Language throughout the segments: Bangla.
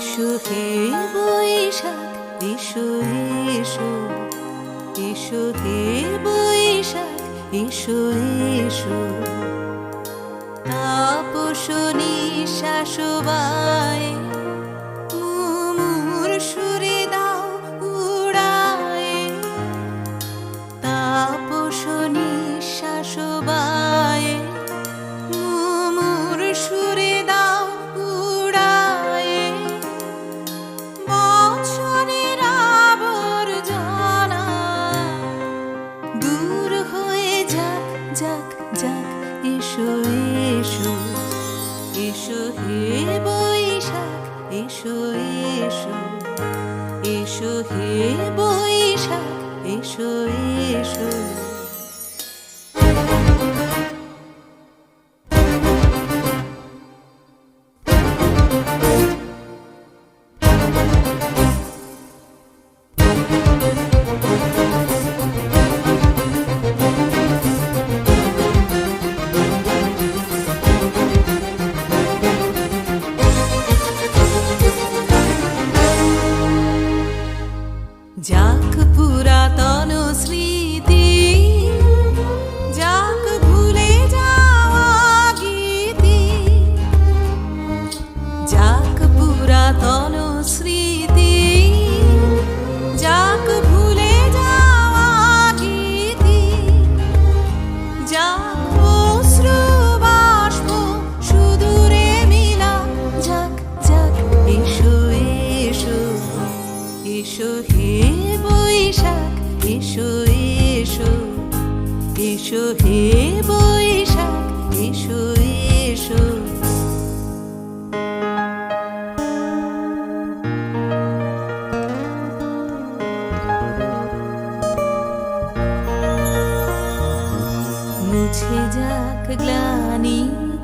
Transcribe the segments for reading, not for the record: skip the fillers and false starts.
এসো হে বৈশাখ এসো এসো, এসো হে বৈশাখ এসো এসো। তাপস নিঃশ্বাস বায়ে মুমুর সুরে দাও উড়ায়ে। তাপস নিঃশ্বাস বায়ে মুমুর সুরে দাও উড়ায়ে। বছরের আবর্জনা দূর হয়ে যাক যাক যাক। এসো এসো, এসো হে বৈশাখ এসো এসো, এসো হে বৈশাখ এসো এসো। যাক পুরাতন স্মৃতি, যাক ভুলে যাওয়া গীতি। যাক পুরাতন স্মৃতি, যাক ভুলে যাওয়া গীতি। যাক অশ্রু বাষ্প সুদূরে মিলা যাক যাক। এসো এসো, এসো হে বৈশাখ এসো এসো, এসো হে বৈশাখ এসো এসো। মুছে যাক গ্লানি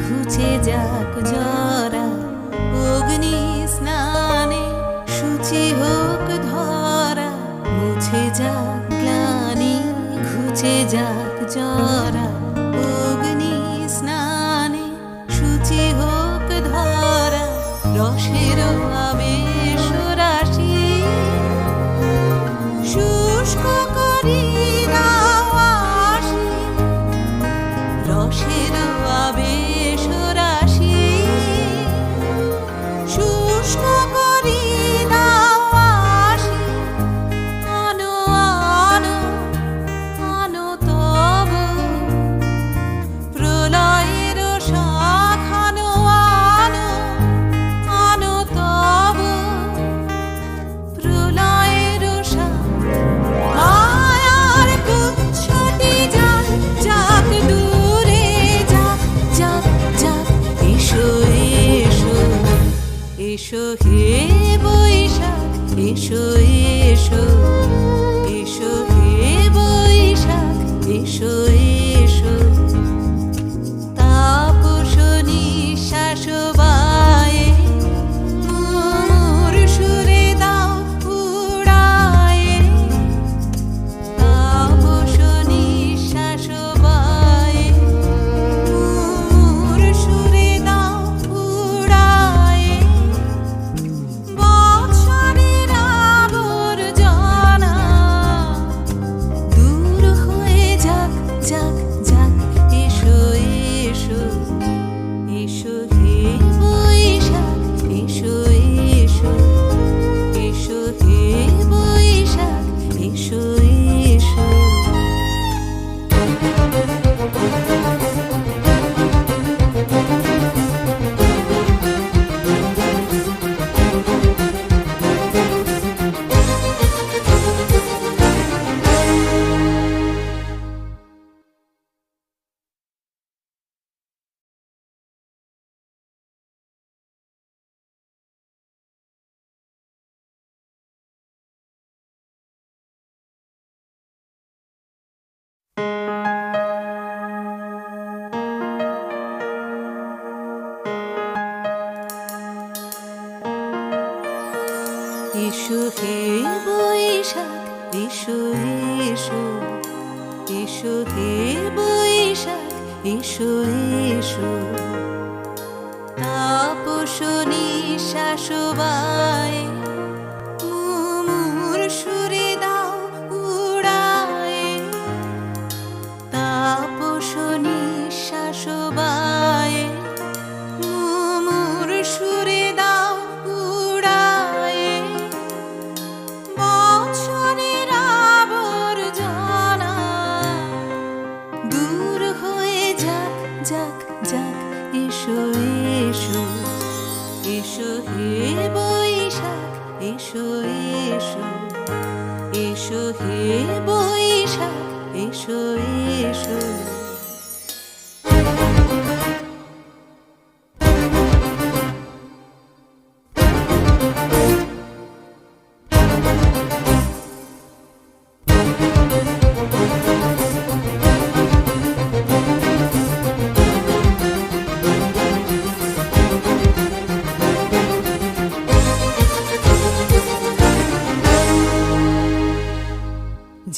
ঘুচে যাক জরা। অগ্নি স্নানে শুচি হোক ধরা। মুছে যাক গ্লানি ঘুচে যাক জরা। অগ্নি স্নানে শুচি হোক ধরা। রসের আবেশ রাশি শুষ্ক করি দাও আসি। রসের আবেশ রাশি শুষ্ক করি দাও আসি। আনো আনো আনো তব প্রলয়ের শাখ। আনো আনো আনো তব প্রলয়ের শাখ। মায়ার গুচ্ছটি যাক যাক দূরে যাক যাক যাক। এসো এসো, এসো হে বৈশাখ এসো এসো, এসো হে বৈশাখ এসো এসো। তাপস নিঃশ্বাস বায়ে মুমুর সুরে দাও উড়ায়ে। তাপস নিঃশ্বাস বায়ে মুমুর সুরে দাও উড়ায়ে। বছরের আবর্জনা দূর হয়ে যাক যাক যাক। এসো এসো, এসো হে বৈশাখ এসো এসো, এসো হে বৈশাখ এসো এসো। এসো হে বৈশাখ এসো এসো, এসো হে বৈশাখ এসো এসো। তাপস নিঃশ্বাস বায়ে মুমুর সুরে দাও উড়ায়ে তাপস নিঃশ্বাস বায়ে মুমুর সুরে দাও উড়ায়ে বছরের আবর্জনা দূর হয়ে যাক যাক যাক এসো এসো এসো হে বৈশাখ এসো এসো এসো হে বৈশাখ এসো এসো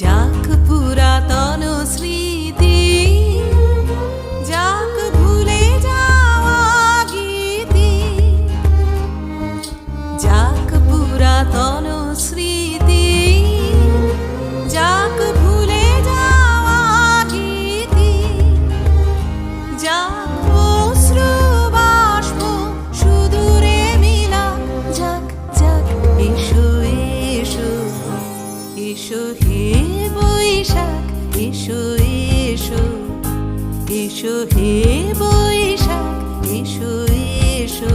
যাক পুরাতন স্মৃতি যাক ভুলে যাওয়া গীতি যাক পুরাতন স্মৃতি যাক ভুলে যাওয়া গীতি যাক অশ্রু বাষ্প সুদূরে মিলা যাক যাক এসো এসো এসো হে বৈশাখ এসো এসো এসো হে বৈশাখ এসো এসো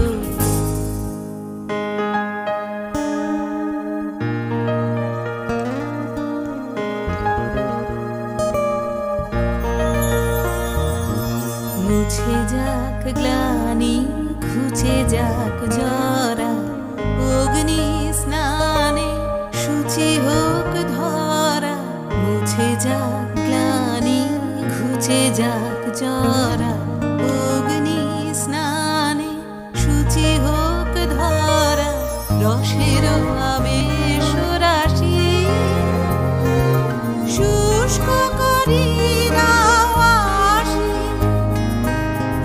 মুছে যাক গ্লানি ঘুচে যাক জরা অগ্নি স্নানে শুচি হোক ধরা মুছে যাক গ্লানি ঘুচে যাক জরা অগ্নি স্নানে শুচি হোক ধরা রসের আবেশ রাশি শুষ্ক করি দাও আসি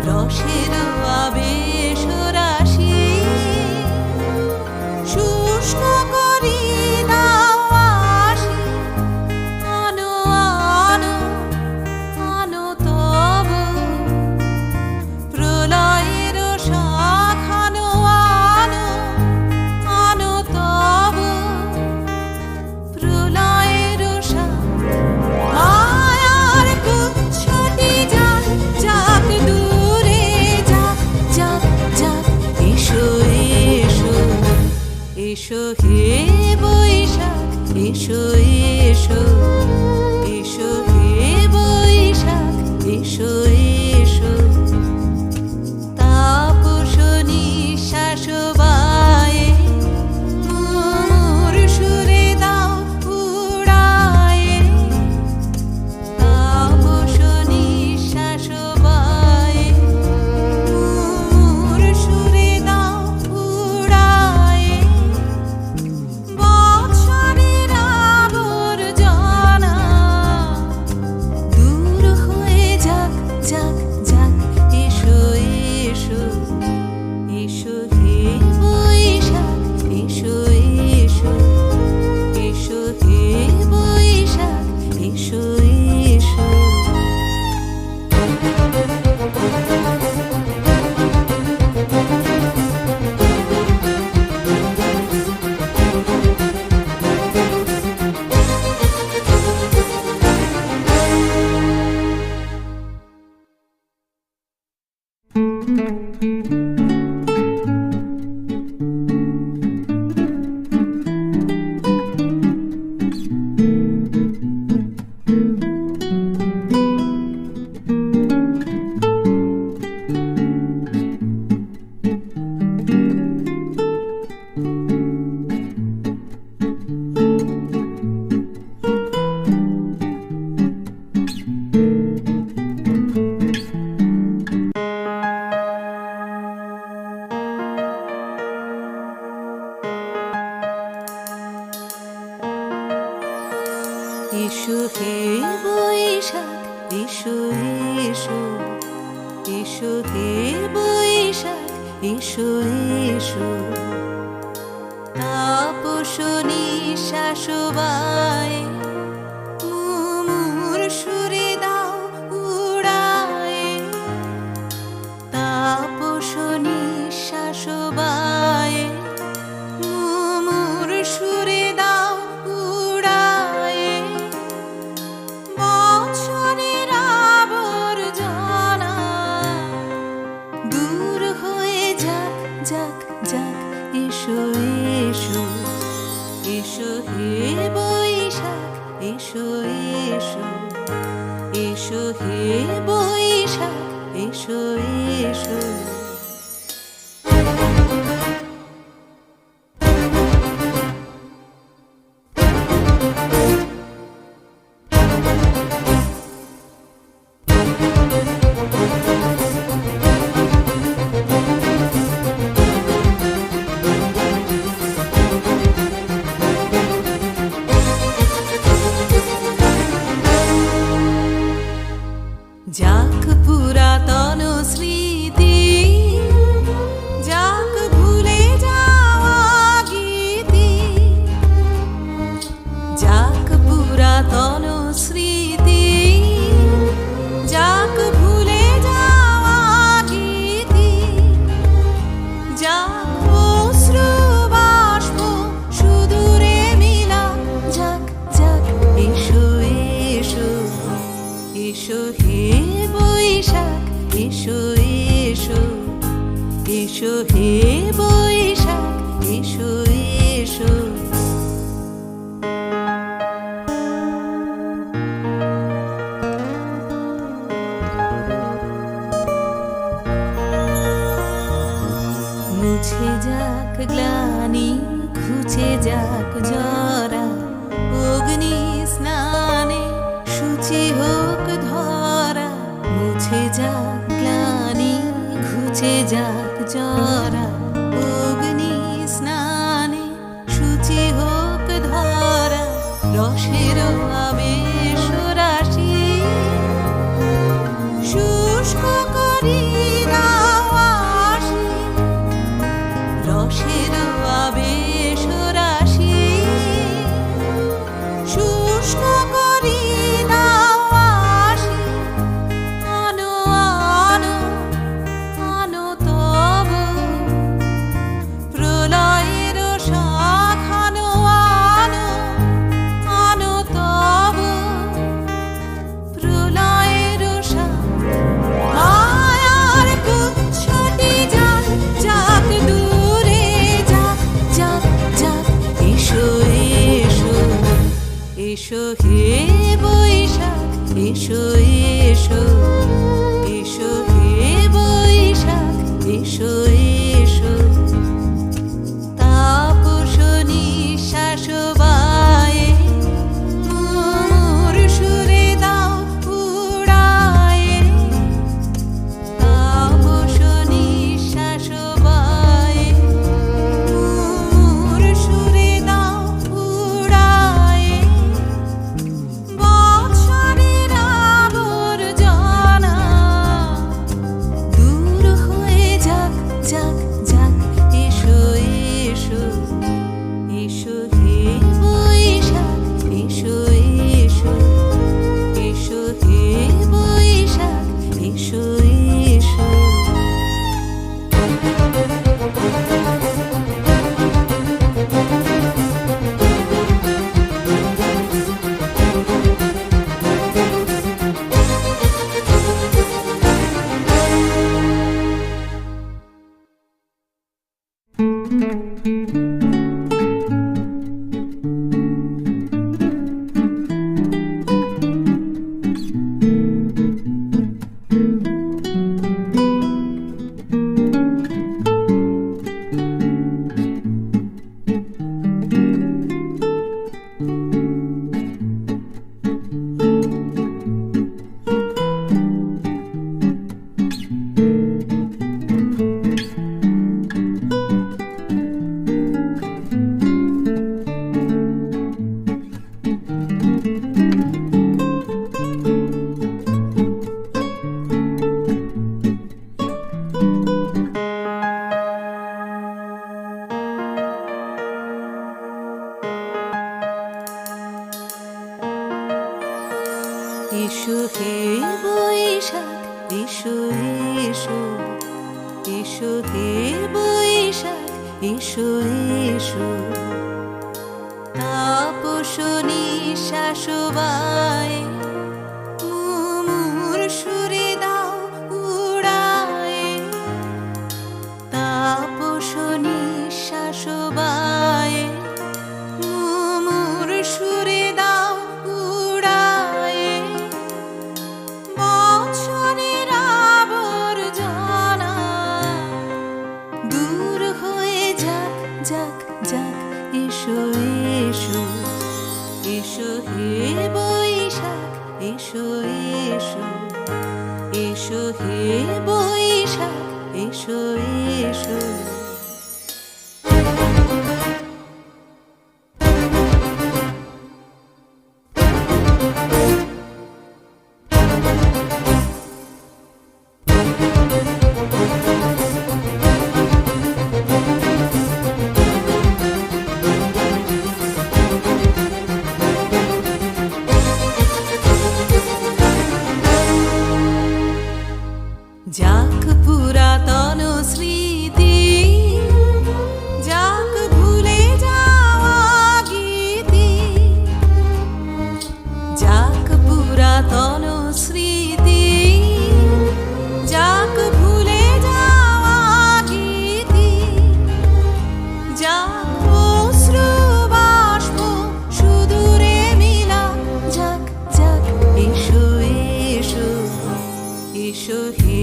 রসের আবেশ রাশি শুষ্ক করি দাও আসি আনো আনো আনো তব প্রলয়ের শাখ আনো আনো আনো তব প্রলয়ের শাখ মায়ার গুচ্ছটি যাক যাক দূরে যাক যাক যাক এসো এসো এসো হে বৈশাখ এসো এসো এসো হে বৈশাখ এসো এসো তাপস নিঃশ্বাস বায়ে মুমুর সুরে দাও উড়ায়ে তাপস নিঃশ্বাস বায়ে মুমুর সুরে দাও উড়ায়ে বছরের আবর্জনা দূর হয়ে যাক যাক যাক এসো এসো এসো হে বৈশাখ এসো এসো এসো হে বৈশাখ এসো এসো এসো হে বৈশাখ এসো এসো এসো হে বৈশাখ এসো এসো তাপস নিঃশ্বাস বায়ে মুমুর সুরে দাও উড়ায়ে তাপস নিঃশ্বাস বায়ে মুমুর সুরে দাও উড়ায়ে বছরের আবর্জনা দূর হয়ে যাক যাক যাক এসো এসো এসো হে বৈশাখ এসো এসো এসো হে বৈশাখ এসো এসো যাক পুরাতন স্মৃতি যাক ভুলে যাওয়া গীতি যাক পুরাতন স্মৃতি যাক ভুলে যাওয়া গীতি যাক অশ্রু বাষ্প সুদূরে মিলা যাক যাক এসো এসো এসো হে বৈশাখ এসো এসো এসো হে বৈশাখ এসো এসো মুছে যাক গ্লানি ঘুচে যাক জরা অগ্নি স্নানে শুচি হোক ধরা মুছে যাক গ্লানি ঘুচে যাক জরা অগ্নি স্নানে শুচি হোক ধরা রসের আবেশ রাশি শুষ্ক করি দাও আসি রসের আবেশ রাশি শুষ্ক করি দাও আসি আনো আনো আনো তব প্রলয়ের শাখ আনো আনো আনো তব প্রলয়ের শাখ মায়ার গুচ্ছটি যাক যাক দূরে যাক যাক যাক এসো এসো এসো হে বৈশাখ এসো এসো এসো হে বৈশাখ এসো এসো তাপস নিঃশ্বাস বায়ে মুমুর সুরে দাও উড়ায়ে তাপস নিঃশ্বাস বায়ে মুমুর সুরে দাও উড়ায়ে বছরের আবর্জনা এসো হে বৈশাখ এসো এসো, এসো হে বৈশাখ এসো এসো। তাপস নিঃশ্বাস বায়ে মুমুর সুরে দাও উড়ায়ে। তাপস নিঃশ্বাস বায়ে মুমুর সুরে দাও উড়ায়ে। বছরের আবর্জনা দূর হয়ে যাক যাক যাক। এসো এসো, এসো হে বৈশাখ এসো এসো, এসো হে বৈশাখ এসো এসো। যাক পুরাতন স্মৃতি, যাক ভুলে যাওয়া গীতি। যাক পুরাতন স্মৃতি, যাক ভুলে যাওয়া গীতি। যাক অশ্রু বাষ্প সুদূরে মিলা যাক যাক। এসো এসো, এসো হে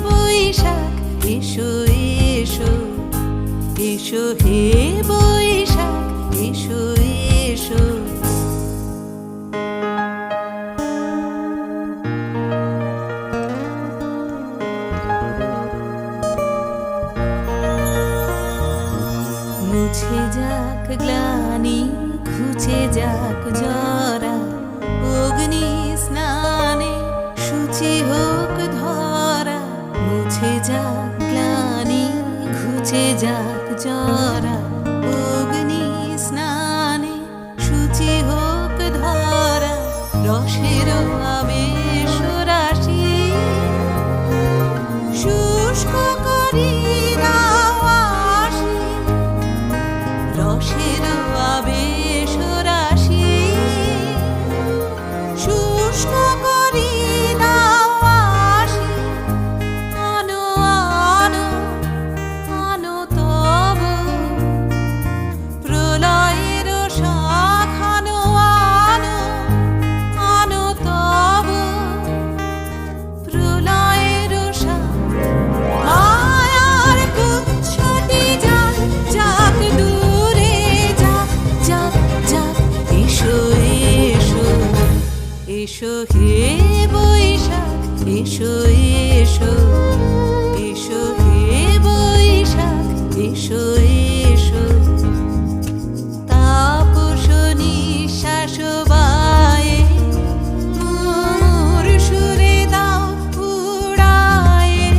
বৈশাখ এসো এসো, এসো হে বৈশাখ এসো এসো। মুছে যাক গ্লানি ঘুচে যাক জরা। অগ্নি স্নানে শুচি হোক ধরা। মুছে যাক গ্লানি ঘুচে যাক জরা। অগ্নি স্নানে শুচি হোক ধরা। রসের আবেশ রাশি শুষ্ক করি দাও আসি। রসের আবেশ রাশি শুষ্ক করি দাও আসি। আনো আনো আনো তব প্রলয়ের শাখ। আনো আনো আনো তব প্রলয়ের শাখ। মায়ার গুচ্ছটি যাক যাক দূরে যাক যাক যাক। এসো এসো, এসো হে বৈশাখ এসো এসো, এসো হে বৈশাখ এসো এসো। তাপস নিঃশ্বাস বায়ে মুমুর সুরে দাও উড়ায়ে।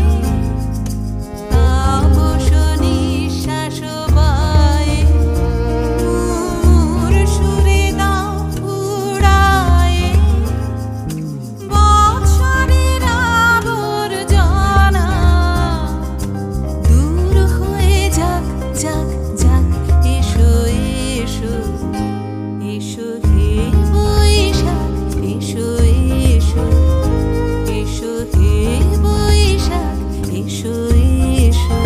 তাপস নিঃশ্বাস বায়ে মুমুর সুরে দাও উড়ায়ে। বছরের আবর্জনা দূর হয়ে যাক যাক যাক। এসো এসো, এসো হে বৈশাখ এসো এসো, এসো হে বৈশাখ এসো এসো।